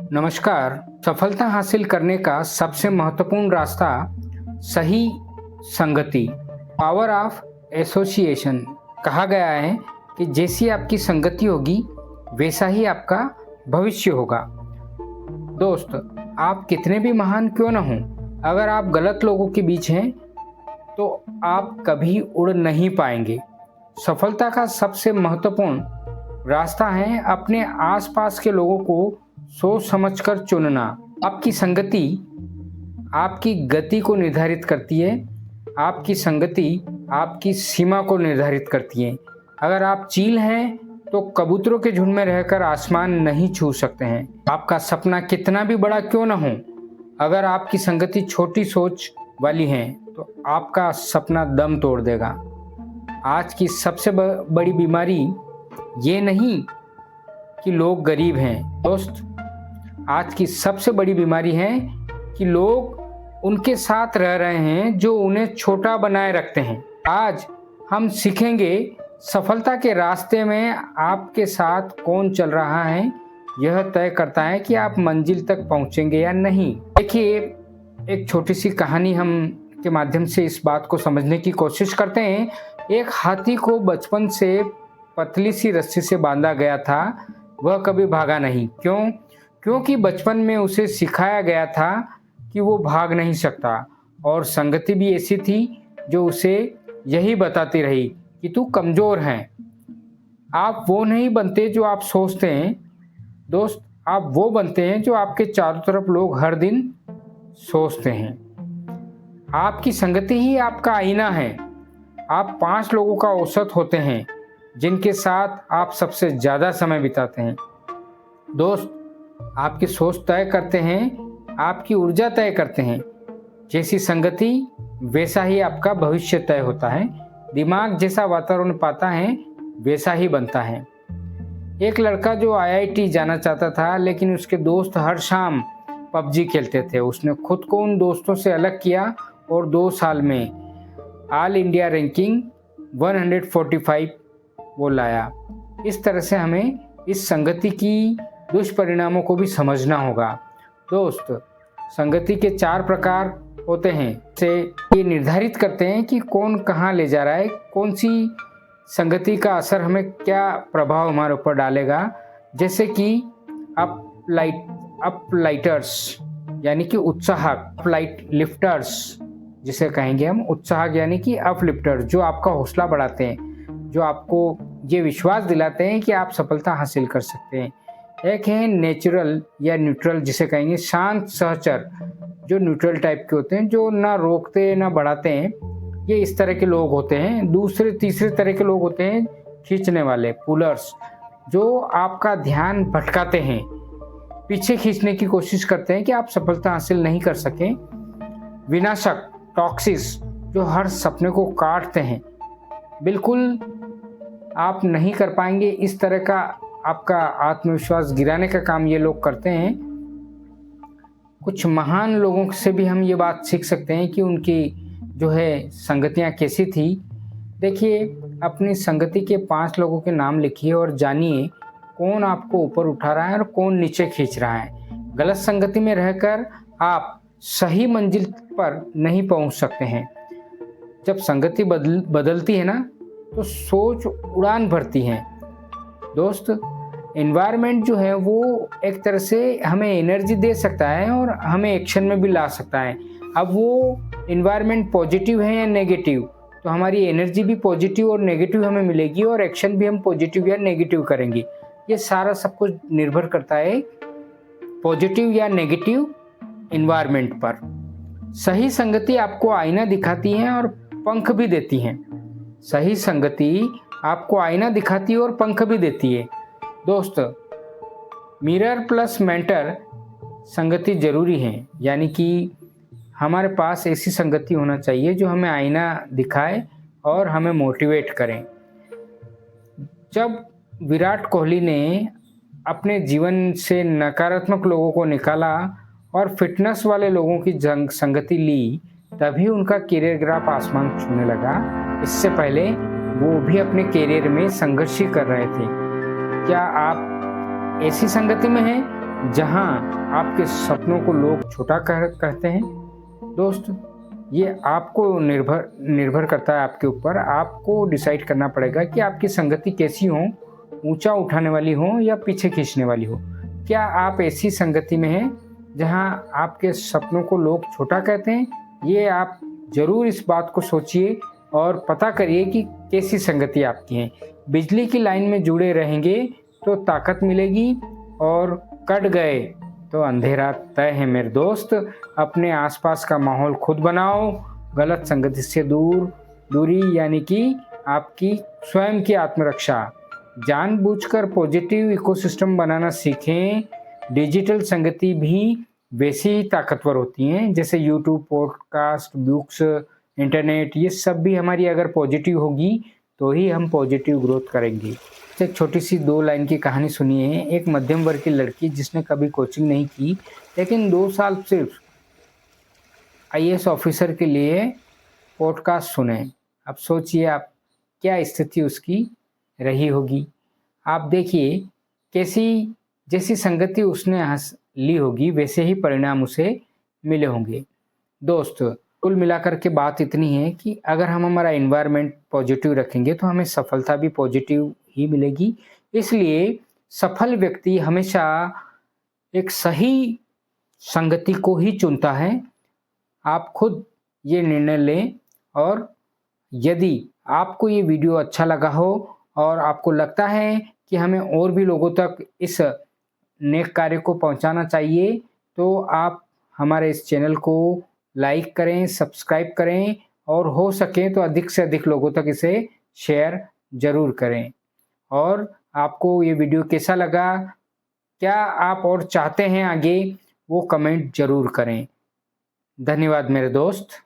नमस्कार। सफलता हासिल करने का सबसे महत्वपूर्ण रास्ता सही संगति, पावर ऑफ एसोसिएशन। कहा गया है कि जैसी आपकी संगति होगी वैसा ही आपका भविष्य होगा। दोस्त, आप कितने भी महान क्यों न हों, अगर आप गलत लोगों के बीच हैं तो आप कभी उड़ नहीं पाएंगे। सफलता का सबसे महत्वपूर्ण रास्ता है अपने आसपास के लोगों को सोच समझकर चुनना। आपकी संगति आपकी गति को निर्धारित करती है, आपकी संगति आपकी सीमा को निर्धारित करती है। अगर आप चील हैं तो कबूतरों के झुंड में रहकर आसमान नहीं छू सकते हैं। आपका सपना कितना भी बड़ा क्यों न हो, अगर आपकी संगति छोटी सोच वाली है तो आपका सपना दम तोड़ देगा। आज की सबसे बड़ी बीमारी ये नहीं कि लोग गरीब हैं दोस्त, आज की सबसे बड़ी बीमारी है कि लोग उनके साथ रह रहे हैं जो उन्हें छोटा बनाए रखते हैं। आज हम सीखेंगे सफलता के रास्ते में आपके साथ कौन चल रहा है, यह तय करता है कि आप मंजिल तक पहुंचेंगे या नहीं। देखिए, एक छोटी सी कहानी हम के माध्यम से इस बात को समझने की कोशिश करते हैं। एक हाथी को बचपन से पतली सी रस्सी से बांधा गया था, वह कभी भागा नहीं। क्योंकि बचपन में उसे सिखाया गया था कि वो भाग नहीं सकता, और संगति भी ऐसी थी जो उसे यही बताती रही कि तू कमज़ोर है। आप वो नहीं बनते जो आप सोचते हैं दोस्त, आप वो बनते हैं जो आपके चारों तरफ लोग हर दिन सोचते हैं। आपकी संगति ही आपका आईना है। आप 5 लोगों का औसत होते हैं जिनके साथ आप सबसे ज़्यादा समय बिताते हैं। दोस्त, आपकी सोच तय करते हैं, आपकी ऊर्जा तय करते हैं। जैसी संगति वैसा ही आपका भविष्य तय होता है। दिमाग जैसा वातावरण पाता है वैसा ही बनता है। एक लड़का जो IIT जाना चाहता था, लेकिन उसके दोस्त हर शाम PUBG खेलते थे। उसने खुद को उन दोस्तों से अलग किया और 2 साल में ऑल इंडिया रैंकिंग 145 वो लाया। इस तरह से हमें इस संगति की दुष्परिणामों को भी समझना होगा। दोस्त, संगति के 4 प्रकार होते हैं से ये निर्धारित करते हैं कि कौन कहाँ ले जा रहा है, कौन सी संगति का असर हमें क्या प्रभाव हमारे ऊपर डालेगा। जैसे कि अपलाइटर्स यानी कि उत्साहक, अपलाइट लिफ्टर्स जिसे कहेंगे हम, उत्साहक यानी कि अपलिफ्टर्स जो आपका हौसला बढ़ाते हैं, जो आपको ये विश्वास दिलाते हैं कि आप सफलता हासिल कर सकते हैं। एक है नेचुरल या न्यूट्रल जिसे कहेंगे शांत सहचर, जो न्यूट्रल टाइप के होते हैं, जो ना रोकते ना बढ़ाते हैं। ये इस तरह के लोग होते हैं। तीसरे तरह के लोग होते हैं खींचने वाले, पुलर्स, जो आपका ध्यान भटकाते हैं, पीछे खींचने की कोशिश करते हैं कि आप सफलता हासिल नहीं कर सकें। विनाशक, टॉक्सिस, जो हर सपने को काटते हैं, बिल्कुल आप नहीं कर पाएंगे, इस तरह का आपका आत्मविश्वास गिराने का काम ये लोग करते हैं। कुछ महान लोगों से भी हम ये बात सीख सकते हैं कि उनकी जो है संगतियाँ कैसी थी। देखिए, अपनी संगति के 5 लोगों के नाम लिखिए और जानिए कौन आपको ऊपर उठा रहा है और कौन नीचे खींच रहा है। गलत संगति में रहकर आप सही मंजिल पर नहीं पहुंच सकते हैं। जब संगति बदलती है ना, तो सोच उड़ान भरती है। दोस्त, एनवायरनमेंट जो है वो एक तरह से हमें एनर्जी दे सकता है और हमें एक्शन में भी ला सकता है। अब वो एनवायरनमेंट पॉजिटिव है या नेगेटिव, तो हमारी एनर्जी भी पॉजिटिव और नेगेटिव हमें मिलेगी और एक्शन भी हम पॉजिटिव या नेगेटिव करेंगे। ये सारा सब कुछ निर्भर करता है पॉजिटिव या नेगेटिव एनवायरनमेंट पर। सही संगति आपको आईना दिखाती है और पंख भी देती है। सही संगति आपको आईना दिखाती है और पंख भी देती है। दोस्त, मिरर प्लस मेंटर संगति जरूरी है, यानी कि हमारे पास ऐसी संगति होना चाहिए जो हमें आईना दिखाए और हमें मोटिवेट करें। जब विराट कोहली ने अपने जीवन से नकारात्मक लोगों को निकाला और फिटनेस वाले लोगों की संगति ली, तभी उनका करियर ग्राफ आसमान छूने लगा। इससे पहले वो भी अपने करियर में संघर्ष ही कर रहे थे। क्या आप ऐसी संगति में हैं जहां आपके सपनों को लोग छोटा कहते हैं। दोस्त, ये आपको निर्भर करता है आपके ऊपर। आपको डिसाइड करना पड़ेगा कि आपकी संगति कैसी हो, ऊंचा उठाने वाली हो या पीछे खींचने वाली हो। क्या आप ऐसी संगति में हैं जहां आपके सपनों को लोग छोटा कहते हैं? ये आप ज़रूर इस बात को सोचिए और पता करिए कि कैसी संगति आपकी है। बिजली की लाइन में जुड़े रहेंगे तो ताकत मिलेगी, और कट गए तो अंधेरा तय है मेरे दोस्त। अपने आसपास का माहौल खुद बनाओ। गलत संगति से दूरी यानी कि आपकी स्वयं की आत्मरक्षा। जानबूझकर पॉजिटिव इकोसिस्टम बनाना सीखें। डिजिटल संगति भी वैसी ही ताकतवर होती हैं, जैसे यूट्यूब, पॉडकास्ट, बुक्स, इंटरनेट, ये सब भी हमारी अगर पॉजिटिव होगी तो ही हम पॉजिटिव ग्रोथ करेंगे। एक छोटी सी 2 लाइन की कहानी सुनिए। एक मध्यम वर्ग की लड़की जिसने कभी कोचिंग नहीं की, लेकिन 2 साल सिर्फ आईएएस ऑफिसर के लिए पॉडकास्ट सुने। अब सोचिए आप क्या स्थिति उसकी रही होगी। आप देखिए जैसी संगति उसने ली होगी वैसे ही परिणाम उसे मिले होंगे। दोस्त, कुल मिलाकर के बात इतनी है कि अगर हम हमारा एनवायरनमेंट पॉजिटिव रखेंगे तो हमें सफलता भी पॉजिटिव ही मिलेगी। इसलिए सफल व्यक्ति हमेशा एक सही संगति को ही चुनता है। आप खुद ये निर्णय लें। और यदि आपको ये वीडियो अच्छा लगा हो और आपको लगता है कि हमें और भी लोगों तक इस नेक कार्य को पहुंचाना चाहिए, तो आप हमारे इस चैनल को लाइक करें, सब्सक्राइब करें और हो सके तो अधिक से अधिक लोगों तक इसे शेयर ज़रूर करें। और आपको ये वीडियो कैसा लगा, क्या आप और चाहते हैं आगे, वो कमेंट ज़रूर करें। धन्यवाद मेरे दोस्त।